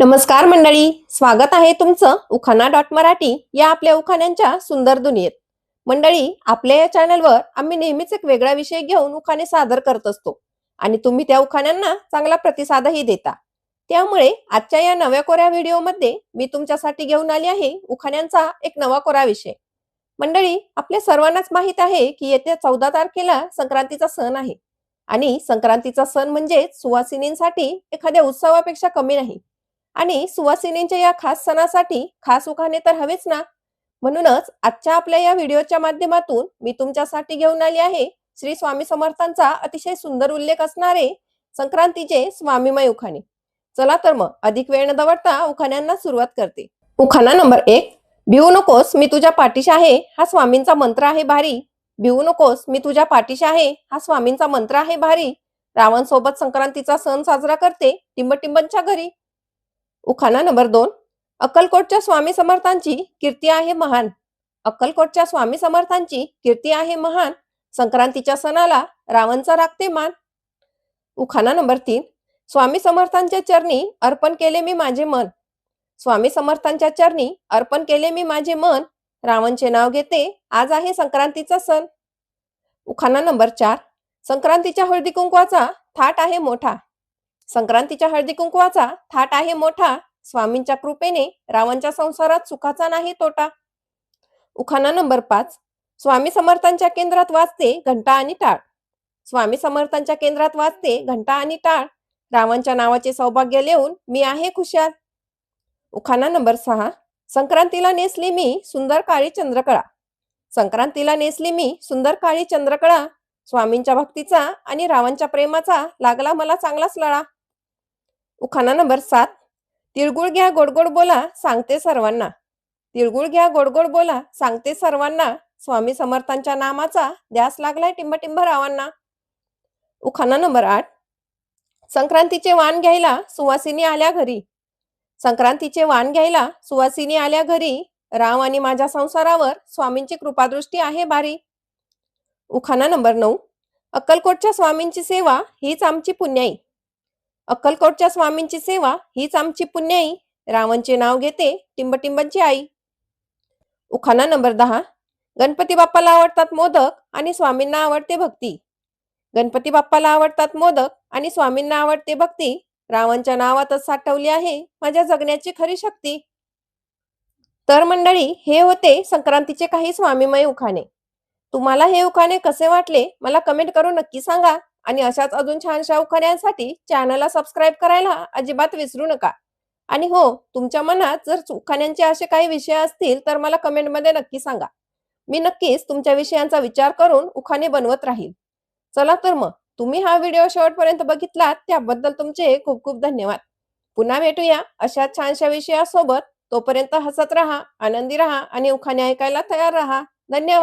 नमस्कार मंडळी, स्वागत आहे तुमचं उखाणा डॉट मराठी या आपल्या उखाण्यांच्या सुंदर दुनियेत. मंडळी, आपल्या या चॅनलवर आम्ही नेहमीच एक वेगळा विषय घेऊन उखाणे सादर करत असतो आणि तुम्ही त्या उखाण्यांना चांगला प्रतिसादही देता. त्यामुळे आजच्या या नव्या कोऱ्या व्हिडिओमध्ये मी तुमच्यासाठी घेऊन आली आहे उखाण्यांचा एक नवा कोरा विषय. मंडळी, आपल्या सर्वांनाच माहित आहे की येत्या 14 तारखेला संक्रांतीचा सण आहे आणि संक्रांतीचा सण म्हणजे सुवासिनींसाठी एखाद्या उत्सवापेक्षा कमी नाही. आणि सुवासिनींच्या या खास सणासाठी खास उखाणे तर हवेच ना. म्हणूनच आजच्या आपल्या या व्हिडिओच्या माध्यमातून मी तुमच्यासाठी घेऊन आली आहे श्री स्वामी समर्थांचा अतिशय सुंदर उल्लेख असणारे संक्रांतीचे स्वामीमय उखाणे. चला तर मग अधिक वेळ न दवडता उखाण्यांना सुरुवात करते. उखाणा नंबर 1. भिवू नकोस मी तुझ्या पाठीशी आहे हा स्वामींचा मंत्र आहे भारी. भिवू नकोस मी तुझ्या पाठीशी आहे हा स्वामींचा मंत्र आहे भारी. रावण सोबत संक्रांतीचा सण साजरा करते टिंबटिंबनच्या घरी. उखाणा नंबर 2. अक्कलकोटच्या स्वामी समर्थांची कीर्ती आहे महान. अक्कलकोटच्या स्वामी समर्थांची कीर्ती आहे महान. संक्रांतीच्या सणाला रावणचा राखते मान. उखाणा नंबर 3. स्वामी समर्थांच्या चरणी अर्पण केले मी माझे मन. स्वामी समर्थांच्या चरणी अर्पण केले मी माझे मन. रावणचे नाव घेते आज आहे संक्रांतीचा सण. उखाणा नंबर 4. संक्रांतीच्या हळदी कुंकवाचा थाट आहे मोठा. संक्रांतीच्या हळदी कुंकवाचा थाट आहे मोठा. स्वामींच्या कृपेने रावणच्या संसारात सुखाचा नाही तोटा. उखाणा नंबर 5. स्वामी समर्थांच्या केंद्रात वाजते घंटा आणि टाळ. स्वामी समर्थांच्या केंद्रात वाजते घंटा आणि टाळ. रावणच्या नावाचे सौभाग्य लिहून मी आहे खुशाल. उखाणा नंबर 6. संक्रांतीला नेसली मी सुंदर काळी चंद्रकळा. संक्रांतीला नेसली मी सुंदर काळी चंद्रकळा. स्वामींच्या भक्तीचा आणि रावणच्या प्रेमाचा लागला मला चांगलाच लळा. उखाणा नंबर 7. तिळगुळ घ्या गोडगोड बोला सांगते सर्वांना. तिळगुळ घ्या गोडगोड बोला सांगते सर्वांना. स्वामी समर्थांच्या नामाचा ध्यास लागलाय टिंबटिंब रावांना. उखाणा नंबर 8. संक्रांतीचे वाण घ्यायला सुवासिनी आल्या घरी. संक्रांतीचे वाण घ्यायला सुवासिनी आल्या घरी. राम आणि माझ्या संसारावर स्वामींची कृपादृष्टी आहे भारी. उखाणा नंबर 9. अक्कलकोटच्या स्वामींची सेवा हीच आमची पुण्याई. अक्कलकोटच्या स्वामींची सेवा हीच आमची पुण्याई. रावणचे नाव घेते टिंबटिंबनची आई. उखाणा नंबर 10. गणपती बाप्पाला आवडतात मोदक आणि स्वामींना आवडते भक्ती. गणपती बाप्पाला आवडतात मोदक आणि स्वामींना आवडते भक्ती. रावणच्या नावातच साठवली आहे माझ्या जगण्याची खरी शक्ती. तर मंडळी, हे होते संक्रांतीचे काही स्वामीमय उखाणे. तुम्हाला हे उखाणे कसे वाटले मला कमेंट करून नक्की सांगा आणि अशाच अजून छानशा उखाण्यांसाठी चॅनलला सबस्क्राईब करायला अजिबात विसरू नका. आणि हो, तुमच्या मनात जर उखाण्यांचे असे काही विषय असतील तर मला कमेंटमध्ये नक्की सांगा. मी नक्कीच तुमच्या विषयांचा विचार करून उखाणे बनवत राहील. चला तर मग, तुम्ही हा व्हिडिओ शेवटपर्यंत बघितलात त्याबद्दल तुमचे खूप खूप धन्यवाद. पुन्हा भेटूया अशा छानशा विषयासोबत. तोपर्यंत हसत राहा, आनंदी राहा आणि उखाणे ऐकायला तयार राहा. धन्यवाद.